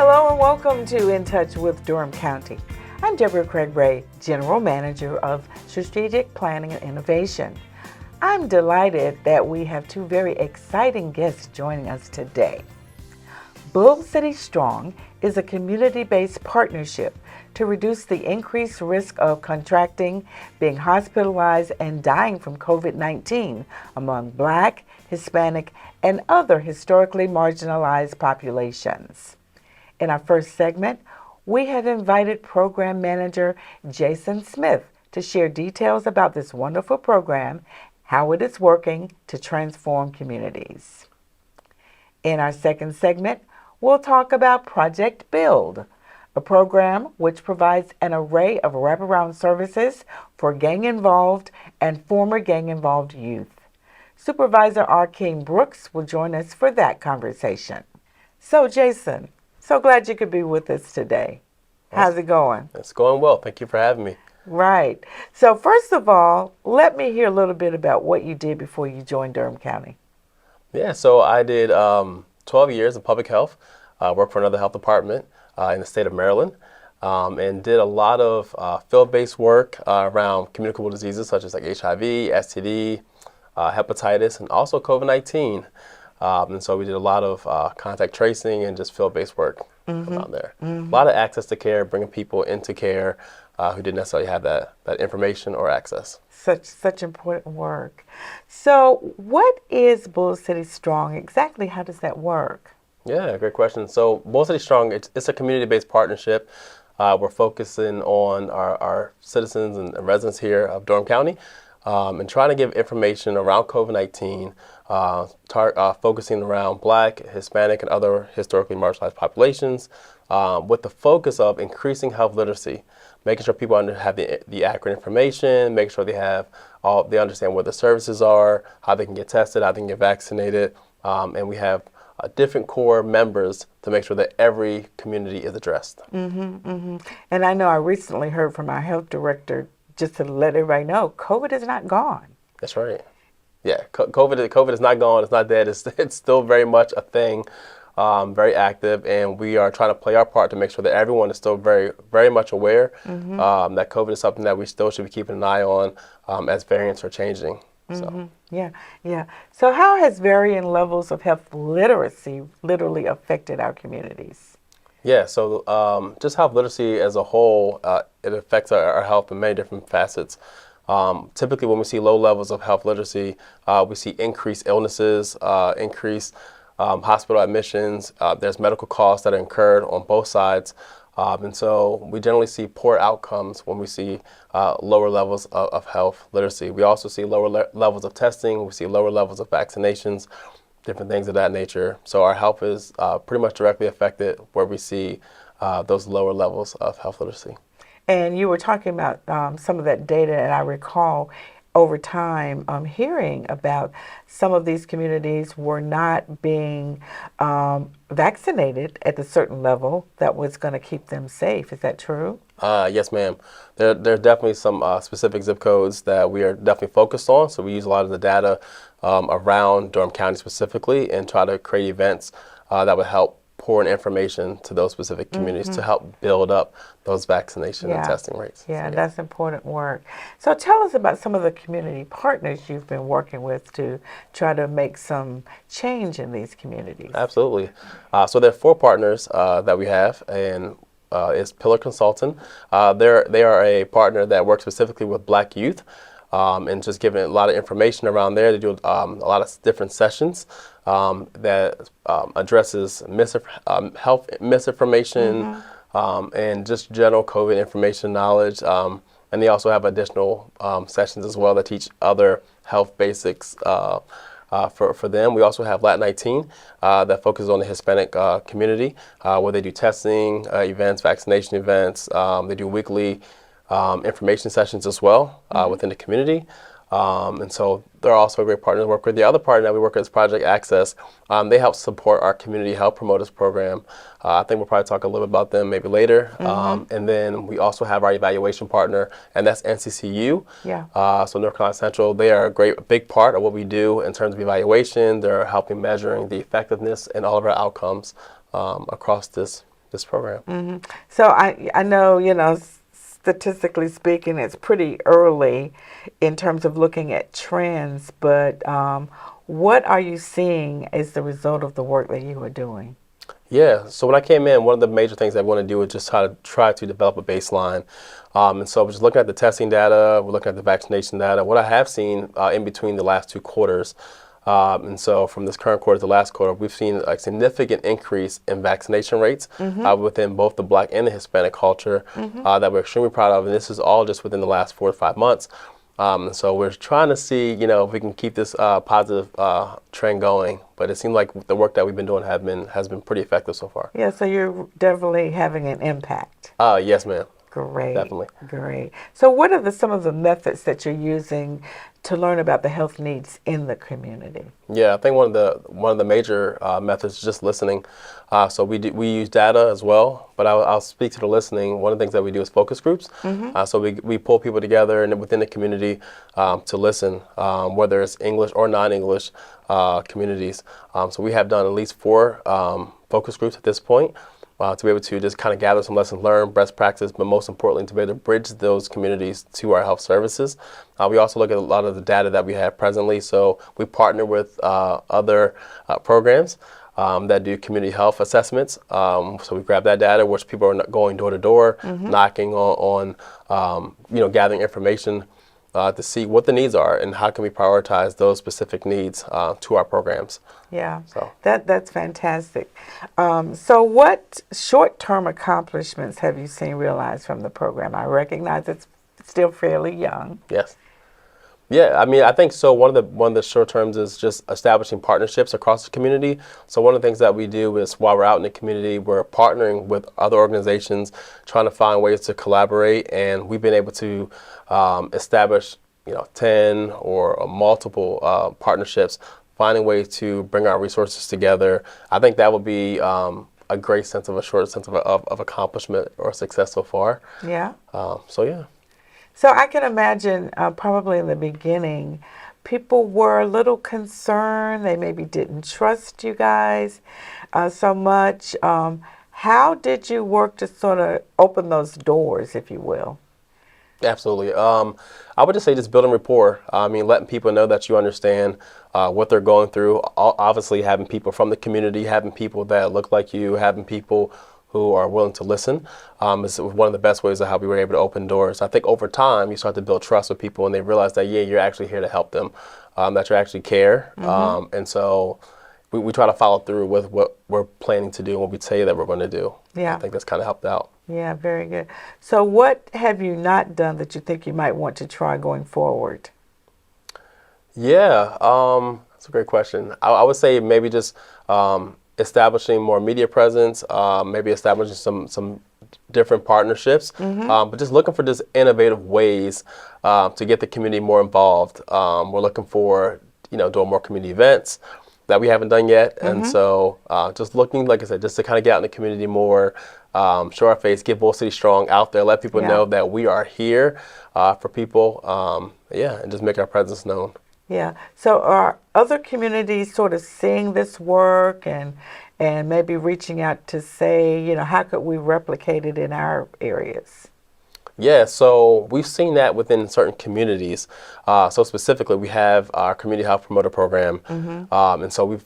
Hello and welcome to In Touch with Durham County. I'm Deborah Craig-Ray, General Manager of Strategic Planning and Innovation. I'm delighted that we have two very exciting guests joining us today. Bull City Strong is a community-based partnership to reduce the increased risk of contracting, being hospitalized, and dying from COVID-19 among Black, Hispanic, and other historically marginalized populations. In our first segment, we have invited Program Manager Jaeson Smith to share details about this wonderful program, how it is working to transform communities. In our second segment, we'll talk about Project Build, a program which provides an array of wraparound services for gang-involved and former gang-involved youth. Supervisor Arkeem will join us for that conversation. So, Jaeson, so glad you could be with us today. How's it going? It's going well. Thank you for having me. Right. So first of all, let me hear a little bit about what you did before you joined Durham County. Yeah, so I did 12 years in public health, worked for another health department in the state of Maryland, and did a lot of field-based work around communicable diseases such as like HIV, STD, hepatitis, and also COVID-19. And so we did a lot of contact tracing and just field-based work around there. A lot of access to care, bringing people into care who didn't necessarily have that information or access. Such important work. So what is Bull City Strong? Exactly how does that work? Yeah, great question. So Bull City Strong, it's a community-based partnership. We're focusing on our citizens and residents here of Durham County and trying to give information around COVID-19, focusing around Black, Hispanic, and other historically marginalized populations with the focus of increasing health literacy, making sure people have the accurate information, making sure they understand what the services are, how they can get tested, how they can get vaccinated, and we have different core members to make sure that every community is addressed. And I know I recently heard from our health director, just to let everybody know, COVID is not gone. That's right. Yeah, COVID is not gone. It's not dead. It's still very much a thing, very active, and we are trying to play our part to make sure that everyone is still very, very much aware that COVID is something that we still should be keeping an eye on as variants are changing. So. Yeah. So how has varying levels of health literacy literally affected our communities? Yeah, so just health literacy as a whole, it affects our health in many different facets. Typically when we see low levels of health literacy, we see increased illnesses, increased hospital admissions. There's medical costs that are incurred on both sides. And so we generally see poor outcomes when we see lower levels of health literacy. We also see lower levels of testing. We see lower levels of vaccinations, different things of that nature. So our health is pretty much directly affected where we see those lower levels of health literacy. And you were talking about some of that data, and I recall over time hearing about some of these communities were not being vaccinated at a certain level that was going to keep them safe. Is that true? Yes, ma'am. There are definitely some specific zip codes that we are definitely focused on. So we use a lot of the data around Durham County specifically and try to create events that would help pour in information to those specific communities to help build up those vaccination and testing rates. Yeah, that's important work. So tell us about some of the community partners you've been working with to try to make some change in these communities. Absolutely. So there are 4 partners that we have, and is Pillar Consultant. They are a partner that works specifically with Black youth and just giving a lot of information around there. They do a lot of different sessions that addresses health misinformation and just general COVID information knowledge. And they also have additional sessions as well that teach other health basics for them. We also have Lat 19 that focuses on the Hispanic community where they do testing events, vaccination events. They do weekly information sessions as well within the community. And so they're also a great partner to work with. The other partner that we work with is Project Access. They help support our community health promoters program. I think we'll probably talk a little bit about them maybe later. And then we also have our evaluation partner, and that's NCCU. So North Carolina Central, they are a big part of what we do in terms of evaluation. They're helping measuring the effectiveness and all of our outcomes across this this program. So I know, statistically speaking, it's pretty early in terms of looking at trends, but what are you seeing as the result of the work that you are doing? Yeah, so when I came in, one of the major things I want to do is just try to develop a baseline. And so we're just looking at the testing data, we're looking at the vaccination data. What I have seen in between the last 2 quarters, and so from this current quarter to the last quarter, we've seen a significant increase in vaccination rates within both the Black and the Hispanic culture that we're extremely proud of. And this is all just within the last 4 to 5 months. So we're trying to see, if we can keep this positive trend going. But it seems like the work that we've been doing has been pretty effective so far. Yeah, so you're definitely having an impact. Yes, ma'am. Great. Definitely. Great. So what are some of the methods that you're using to learn about the health needs in the community? Yeah, I think one of the major methods is just listening. So we use data as well, but I'll speak to the listening. One of the things that we do is focus groups. So we pull people together and within the community to listen, whether it's English or non-English communities. So we have done at least 4 focus groups at this point. To be able to just kind of gather some lessons learned, best practice, but most importantly, to be able to bridge those communities to our health services. We also look at a lot of the data that we have presently. So we partner with other programs that do community health assessments. So we grab that data, which people are going door to door, knocking on gathering information to see what the needs are and how can we prioritize those specific needs to our programs. Yeah, so that's fantastic. So what short-term accomplishments have you seen realized from the program? I recognize it's still fairly young. Yes. Yeah, I mean, I think so. One of the short terms is just establishing partnerships across the community. So one of the things that we do is while we're out in the community, we're partnering with other organizations, trying to find ways to collaborate, and we've been able to establish 10 or multiple partnerships, finding ways to bring our resources together. I think that would be a great sense of accomplishment or success so far. Yeah. So yeah. So I can imagine probably in the beginning, people were a little concerned. They maybe didn't trust you guys so much. How did you work to sort of open those doors, if you will? Absolutely. I would just say just building rapport. I mean, letting people know that you understand what they're going through. Obviously, having people from the community, having people that look like you, having people who are willing to listen is one of the best ways of how we were able to open doors. I think over time, you start to build trust with people and they realize that, you're actually here to help them, that you actually care. And so we try to follow through with what we're planning to do and what we say that we're going to do. Yeah. I think that's kind of helped out. Yeah, very good. So what have you not done that you think you might want to try going forward? Yeah, that's a great question. I would say maybe just establishing more media presence, maybe establishing some different partnerships, but just looking for just innovative ways to get the community more involved. We're looking for, doing more community events that we haven't done yet. And so just looking, like I said, just to kind of get out in the community more, show our face, get Bull City Strong out there, let people know that we are here for people, and just make our presence known. Yeah. So are other communities sort of seeing this work and maybe reaching out to say, how could we replicate it in our areas? Yeah, so we've seen that within certain communities. So specifically, we have our community health promoter program, and so we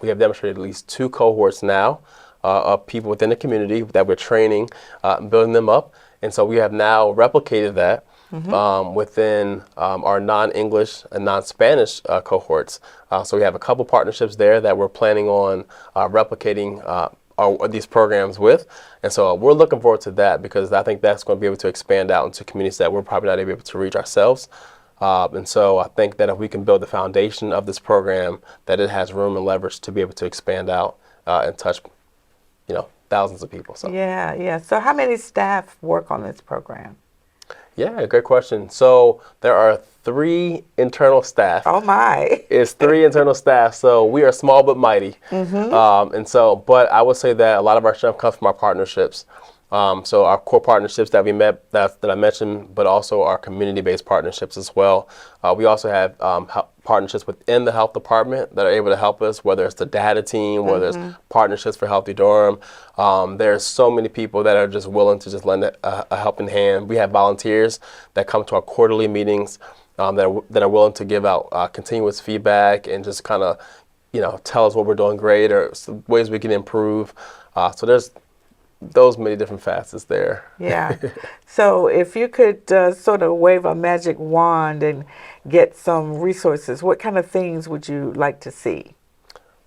have demonstrated at least 2 cohorts now of people within the community that we're training, building them up, and so we have now replicated that. Within our non-English and non-Spanish cohorts. So we have a couple partnerships there that we're planning on replicating these programs with. And so we're looking forward to that because I think that's going to be able to expand out into communities that we're probably not able to reach ourselves. And so I think that if we can build the foundation of this program, that it has room and leverage to be able to expand out and touch, thousands of people. So. Yeah. So how many staff work on this program? Yeah, great question. So there are 3 internal staff. Oh my! It's 3 internal staff. So we are small but mighty. But I would say that a lot of our strength comes from our partnerships. So our core partnerships that we that I mentioned, but also our community-based partnerships as well. We also have partnerships within the health department that are able to help us, whether it's the data team, whether it's partnerships for Healthy Durham. There's so many people that are just willing to just lend a helping hand. We have volunteers that come to our quarterly meetings that are willing to give out continuous feedback and just kind of, tell us what we're doing great or some ways we can improve. So there's those many different facets there. Yeah. So if you could sort of wave a magic wand and get some resources, what kind of things would you like to see?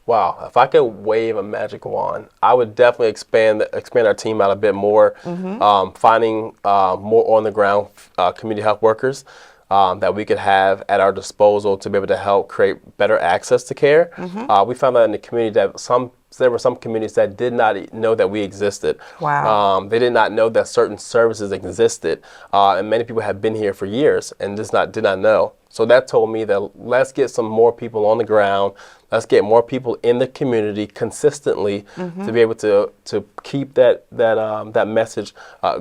Wow, if I could wave a magic wand, I would definitely expand our team out a bit more, finding more on the ground community health workers that we could have at our disposal to be able to help create better access to care. We found out in the community that there were some communities that did not know that we existed. Wow. They did not know that certain services existed, and many people have been here for years and did not know. So that told me that let's get some more people on the ground. Let's get more people in the community consistently to be able to keep that message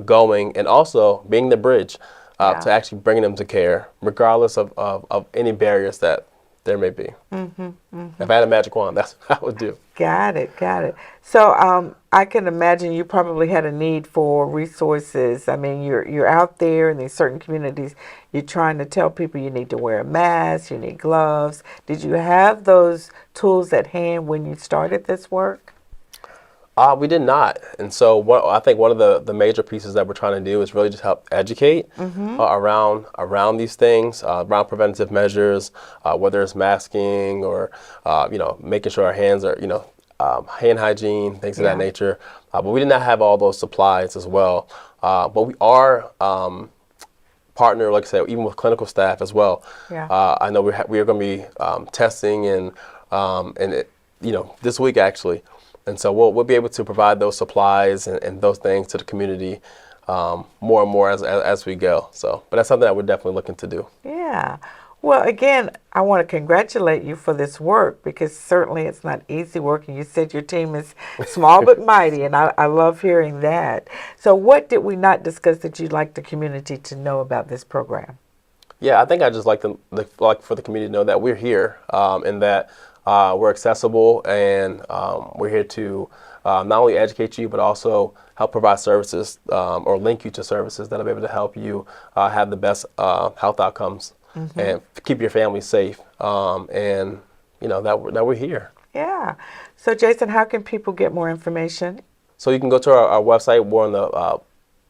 going, and also being the bridge to actually bringing them to care, regardless of any barriers that there may be. If I had a magic wand, that's what I would do. Got it. So I can imagine you probably had a need for resources. I mean, you're out there in these certain communities. You're trying to tell people you need to wear a mask, you need gloves. Did you have those tools at hand when you started this work? We did not. And so I think one of the major pieces that we're trying to do is really just help educate around these things, around preventative measures, whether it's masking or, making sure our hands are, hand hygiene, things of that nature. But we did not have all those supplies as well. But we are partner, like I said, even with clinical staff as well. I know we are going to be testing and this week actually. And so we'll be able to provide those supplies and those things to the community more and more as we go. So, but that's something that we're definitely looking to do. Yeah. Well, again, I want to congratulate you for this work, because certainly it's not easy work. And you said your team is small but mighty, and I love hearing that. So what did we not discuss that you'd like the community to know about this program? Yeah, I think I just like for the community to know that we're here and that we're accessible, and we're here to not only educate you, but also help provide services or link you to services that will be able to help you have the best health outcomes and keep your family safe, and that we're here. Yeah. So Jaeson, how can people get more information? So you can go to our website. We're on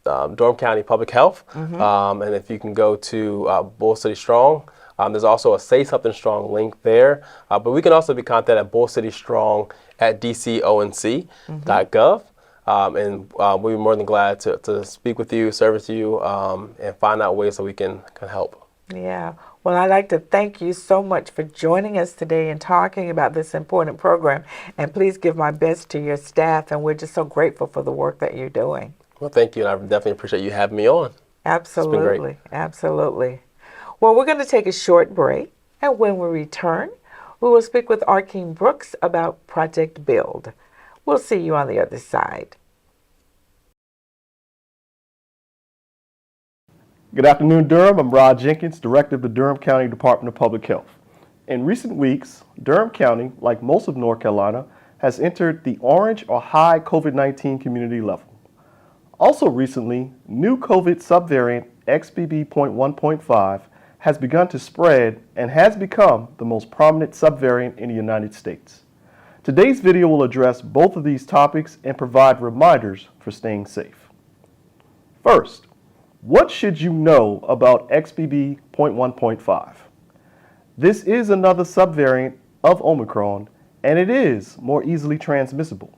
the Durham County Public Health, and if you can go to Bull City Strong. There's also a Say Something Strong link there, but we can also be contacted at bullcitystrong@dconc.gov, and we'll be more than glad to speak with you, service you, and find out ways that we can help. Yeah. Well, I'd like to thank you so much for joining us today and talking about this important program. And please give my best to your staff, and we're just so grateful for the work that you're doing. Well, thank you, and I definitely appreciate you having me on. Absolutely. It's been great. Absolutely. Well, we're going to take a short break, and when we return, we will speak with Arkeem Brooks about Project Build. We'll see you on the other side. Good afternoon, Durham. I'm Rod Jenkins, Director of the Durham County Department of Public Health. In recent weeks, Durham County, like most of North Carolina, has entered the orange or high COVID-19 community level. Also recently, new COVID subvariant XBB.1.5 has begun to spread and has become the most prominent subvariant in the United States. Today's video will address both of these topics and provide reminders for staying safe. First, what should you know about XBB.1.5? This is another subvariant of Omicron, and it is more easily transmissible,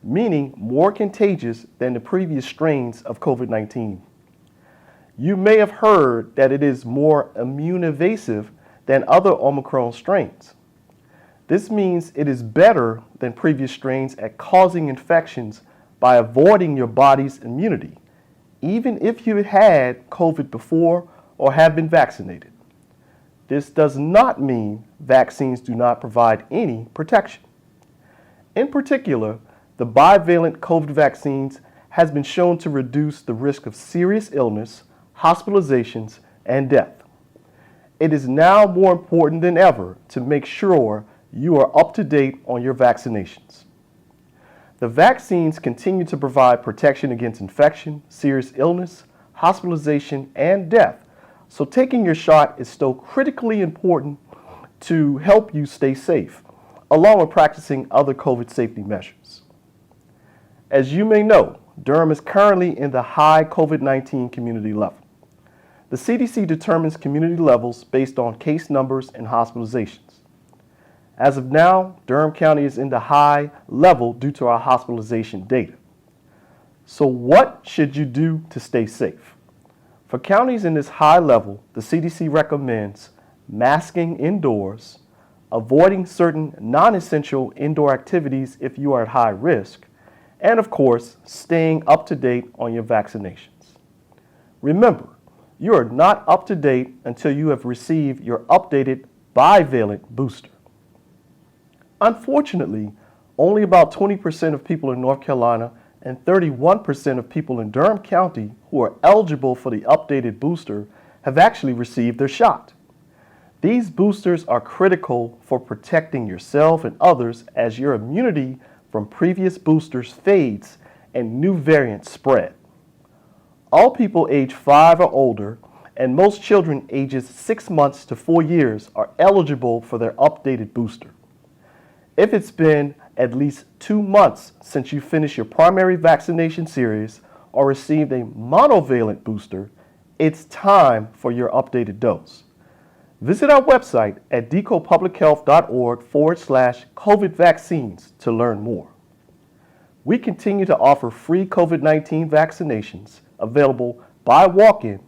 meaning more contagious than the previous strains of COVID-19. You may have heard that it is more immune evasive than other Omicron strains. This means it is better than previous strains at causing infections by avoiding your body's immunity, even if you had COVID before or have been vaccinated. This does not mean vaccines do not provide any protection. In particular, the bivalent COVID vaccines has been shown to reduce the risk of serious illness, hospitalizations, and death. It is now more important than ever to make sure you are up to date on your vaccinations. The vaccines continue to provide protection against infection, serious illness, hospitalization, and death, so taking your shot is still critically important to help you stay safe, along with practicing other COVID safety measures. As you may know, Durham is currently in the high COVID-19 community level. The CDC determines community levels based on case numbers and hospitalizations. As of now, Durham County is in the high level due to our hospitalization data. So what should you do to stay safe? For counties in this high level, the CDC recommends masking indoors, avoiding certain non-essential indoor activities if you are at high risk, and of course, staying up to date on your vaccinations. Remember, you are not up to date until you have received your updated bivalent booster. Unfortunately, only about 20% of people in North Carolina and 31% of people in Durham County who are eligible for the updated booster have actually received their shot. These boosters are critical for protecting yourself and others as your immunity from previous boosters fades and new variants spread. All people age 5 or older and most children ages 6 months to 4 years are eligible for their updated booster. If it's been at least 2 months since you finished your primary vaccination series or received a monovalent booster, it's time for your updated dose. Visit our website at decopublichealth.org/COVID vaccines to learn more. We continue to offer free COVID-19 vaccinations available by walk-in,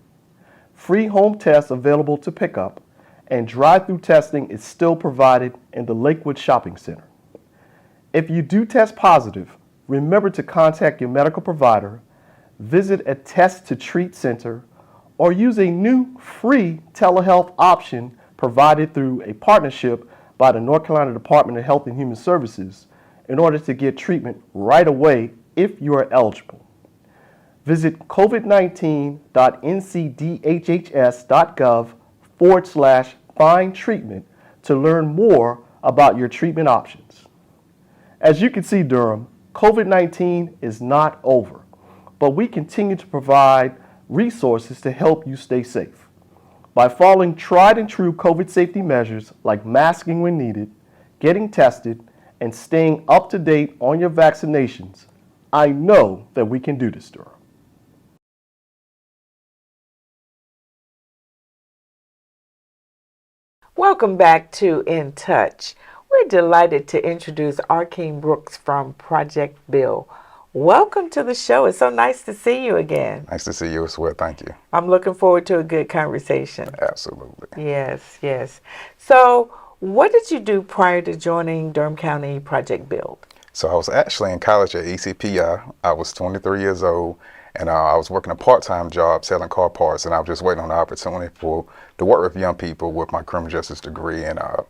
free home tests available to pick up, and drive-through testing is still provided in the Lakewood Shopping Center. If you do test positive, remember to contact your medical provider, visit a Test to Treat center, or use a new free telehealth option provided through a partnership by the North Carolina Department of Health and Human Services in order to get treatment right away if you are eligible. Visit covid19.ncdhhs.gov/find treatment to learn more about your treatment options. As you can see, Durham, COVID-19 is not over, but we continue to provide resources to help you stay safe. By following tried and true COVID safety measures like masking when needed, getting tested, and staying up to date on your vaccinations, I know that we can do this, Durham. Welcome back to In Touch. We're delighted to introduce Arkeem Brooks from Project Build. Welcome to the show. It's so nice to see you again. Nice to see you as well. Thank you. I'm looking forward to a good conversation. Absolutely. Yes, yes. So, what did you do prior to joining Durham County Project Build? So I was actually in college at ECPI. I was 23 years old, and I was working a part-time job selling car parts, and I was just waiting on the opportunity to work with young people with my criminal justice degree. And I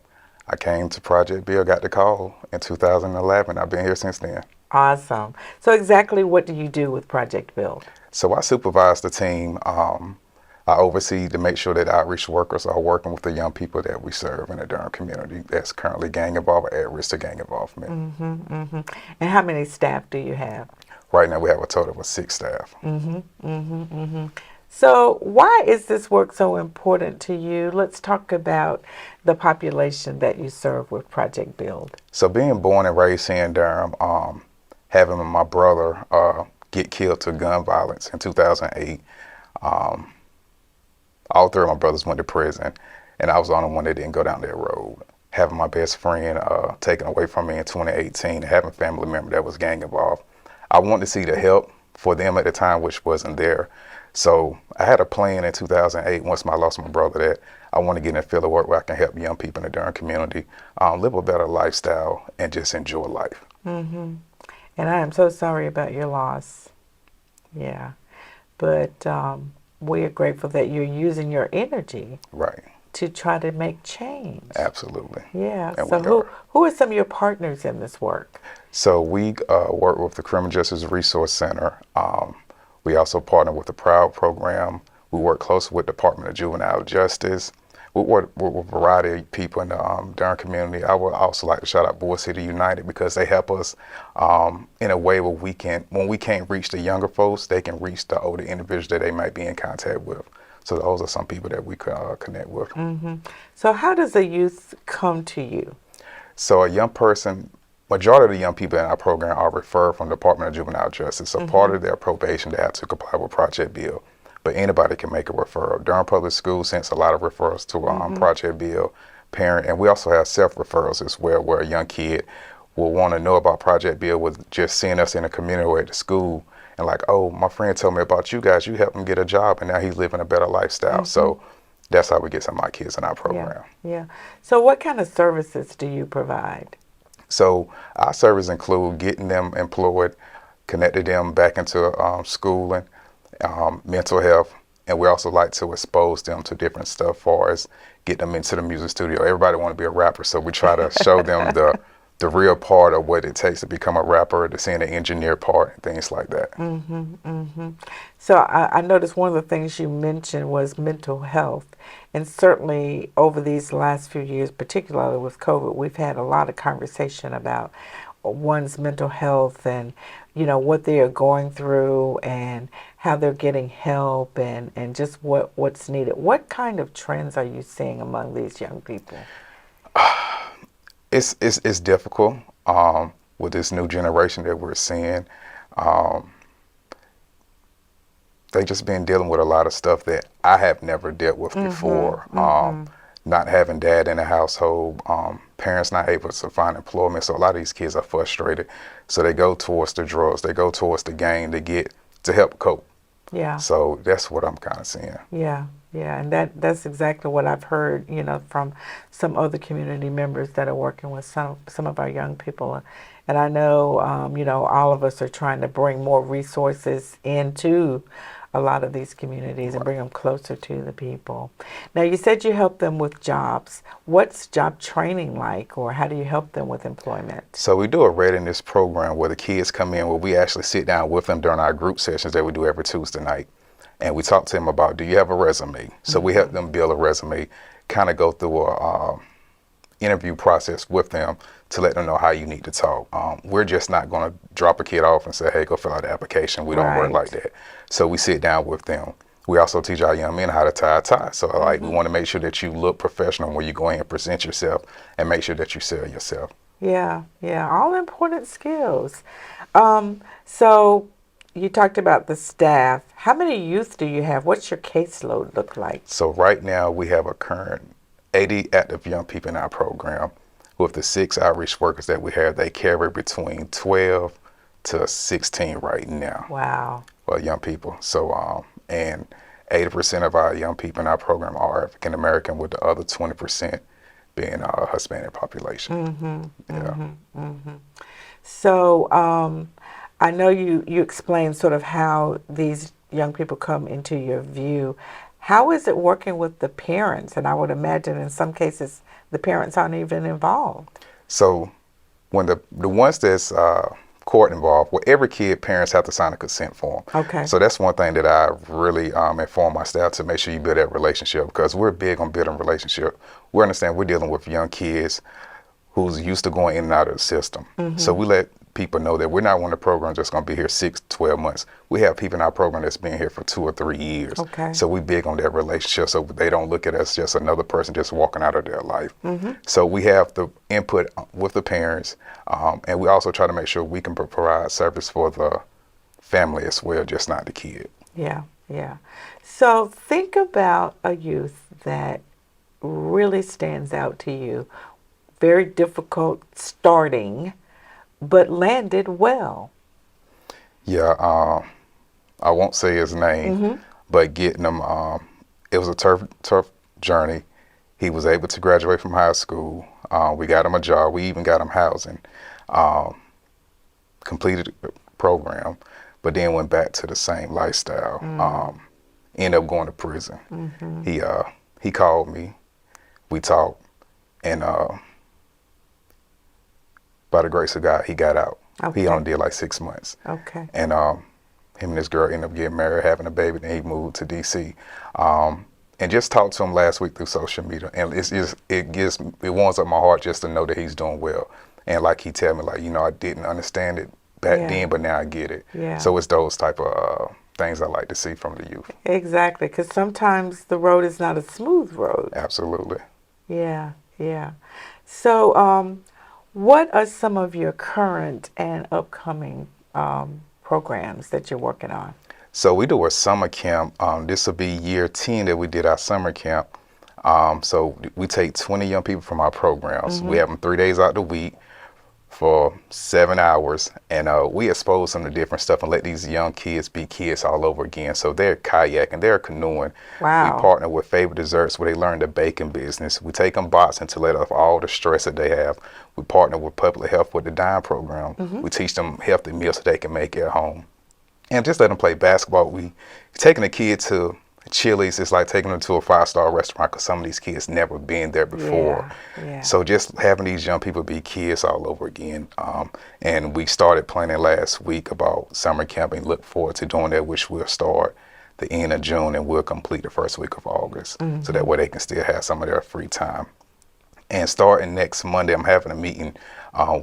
came to Project Build, got the call in 2011. I've been here since then. Awesome. So exactly what do you do with Project Build? So I supervise the team. I oversee to make sure that outreach workers are working with the young people that we serve in the Durham community that's currently gang involved or at risk of gang involvement. And how many staff do you have? Right now we have a total of 6 staff. So why is this work so important to you? Let's talk about the population that you serve with Project Build. So being born and raised here in Durham, having my brother get killed to gun violence in 2008, all 3 of my brothers went to prison, and I was the only one that didn't go down that road. Having my best friend taken away from me in 2018, and having a family member that was gang involved, I wanted to see the help for them at the time, which wasn't there. So I had a plan in 2008, once I lost my brother, that I want to get in a field of work where I can help young people in the Durham community live a better lifestyle and just enjoy life. And I am so sorry about your loss. Yeah. But we are grateful that you're using your energy to try to make change. Absolutely. Yeah. And so who are some of your partners in this work? So we work with the Criminal Justice Resource Center. We also partner with the PROUD program. We work closely with the Department of Juvenile Justice. with a variety of people in the Durham community. I would also like to shout out Boy City United because they help us in a way where when we can't reach the younger folks, they can reach the older individuals that they might be in contact with. So those are some people that we could connect with. So how does a youth come to you? So a young person, majority of the young people in our program are referred from the Department of Juvenile Justice. So part of their probation, they have to comply with Project Bill. But anybody can make a referral. Durham Public Schools sends a lot of referrals to Project Bill, parent, and we also have self-referrals as well, where a young kid will want to know about Project Bill with just seeing us in a community or at the school, and like, oh, my friend told me about you guys. You helped him get a job, and now he's living a better lifestyle. So that's how we get some of our kids in our program. Yeah. So what kind of services do you provide? So our services include getting them employed, connecting them back into schooling, mental health, and we also like to expose them to different stuff far as get them into the music studio. Everybody want to be a rapper, so we try to show them the real part of what it takes to become a rapper, to seeing the engineer part and things like that. So I noticed one of the things you mentioned was mental health. And certainly over these last few years, particularly with COVID, we've had a lot of conversation about one's mental health and, you know, what they are going through and how they're getting help and just what's needed. What kind of trends are you seeing among these young people? It's difficult with this new generation that we're seeing. They just been dealing with a lot of stuff that I have never dealt with before. Not having dad in the household, parents not able to find employment. So a lot of these kids are frustrated. So they go towards the drugs, they go towards the game to help cope. Yeah. So that's what I'm kind of seeing. Yeah. Yeah, and that's exactly what I've heard, you know, from some other community members that are working with some of our young people. And I know, you know, all of us are trying to bring more resources into a lot of these communities and bring them closer to the people. Now, you said you help them with jobs. What's job training like, or how do you help them with employment? So we do a readiness program where the kids come in, where we actually sit down with them during our group sessions that we do every Tuesday night. And we talk to them about, do you have a resume? So we help them build a resume, kind of go through a interview process with them to let them know how you need to talk. We're just not going to drop a kid off and say, hey, go fill out the application. We don't work like that. So we sit down with them. We also teach our young men how to tie a tie. So like we want to make sure that you look professional when you go in and present yourself and make sure that you sell yourself. Yeah, all important skills. So you talked about the staff. How many youth do you have? What's your caseload look like? So right now we have a current 80 active young people in our program. With the 6 outreach workers that we have, they carry between 12 to 16 right now. Wow. Well, young people. So, and 80% of our young people in our program are African American, with the other 20% being a Hispanic population. So, I know you explained sort of how these young people come into your view. How is it working with the parents? And I would imagine in some cases the parents aren't even involved. So when the ones that's court involved, with every kid, parents have to sign a consent form. Okay. So that's one thing that I really inform my staff to make sure you build that relationship, because we're big on building relationship. We understand we're dealing with young kids who's used to going in and out of the system. So we let people know that we're not one of the programs that's going to be here 6, 12 months. We have people in our program that's been here for 2 or 3 years. Okay. So we big on that relationship, so they don't look at us just another person just walking out of their life. So we have the input with the parents, and we also try to make sure we can provide service for the family as well, just not the kid. Yeah. So think about a youth that really stands out to you. Very difficult starting, but landed well. Yeah, I won't say his name, but getting him, it was a tough journey. He was able to graduate from high school. We got him a job. We even got him housing. Completed the program, but then went back to the same lifestyle. Ended up going to prison. He called me. We talked, and by the grace of God, he got out. Okay. He only did like 6 months. Okay. And him and his girl ended up getting married, having a baby, and he moved to D.C. And and just talked to him last week through social media, and it warms up my heart just to know that he's doing well. And like he tell me, like, I didn't understand it back then, but now I get it. Yeah. So it's those type of things I like to see from the youth. Exactly, because sometimes the road is not a smooth road. Absolutely. Yeah, yeah. So, what are some of your current and upcoming programs that you're working on? So we do a summer camp. This will be year 10 that we did our summer camp. So we take 20 young people from our programs. We have them 3 days out the week for 7 hours, and we expose them to different stuff and let these young kids be kids all over again. So they're kayaking, they're canoeing. Wow. We partner with Favorite Desserts where they learn the baking business. We take them boxing to let off all the stress that they have. We partner with Public Health with the Dime program. We teach them healthy meals so they can make at home. And just let them play basketball. We taking a kid to Chili's, it's like taking them to a 5-star restaurant because some of these kids never been there before. Yeah. So just having these young people be kids all over again. And we started planning last week about summer camping. Look forward to doing that, which we'll start the end of June and we'll complete the first week of August. So that way they can still have some of their free time. And starting next Monday, I'm having a meeting.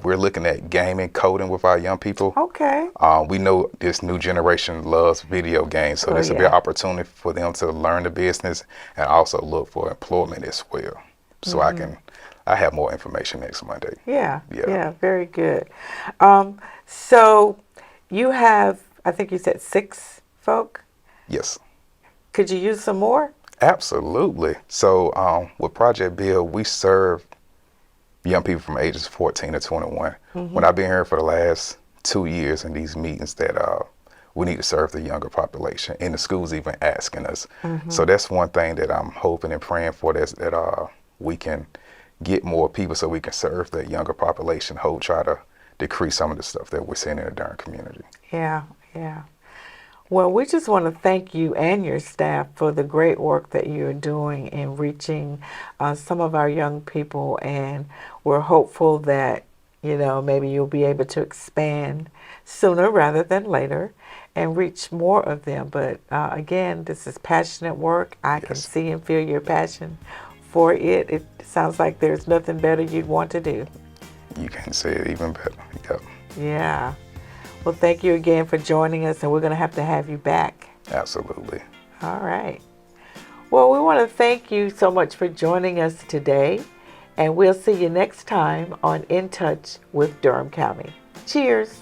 We're looking at gaming, coding with our young people. Okay. We know this new generation loves video games, so this will be an opportunity for them to learn the business and also look for employment as well. So I have more information next Monday. Yeah, very good. So you have, I think you said 6 folk? Yes. Could you use some more? Absolutely. So with Project Build, we serve young people from ages 14 to 21. When I've been here for the last 2 years in these meetings that we need to serve the younger population, and the school's even asking us. So that's one thing that I'm hoping and praying for, that we can get more people so we can serve the younger population, try to decrease some of the stuff that we're seeing in the Durham community. Yeah. Well, we just want to thank you and your staff for the great work that you're doing in reaching some of our young people, and we're hopeful that, maybe you'll be able to expand sooner rather than later and reach more of them. But again, this is passionate work. I can see and feel your passion for it. It sounds like there's nothing better you'd want to do. You can say it even better. Yep. Yeah. Well, thank you again for joining us, and we're going to have you back. Absolutely. All right. Well, we want to thank you so much for joining us today, and we'll see you next time on In Touch with Durham County. Cheers.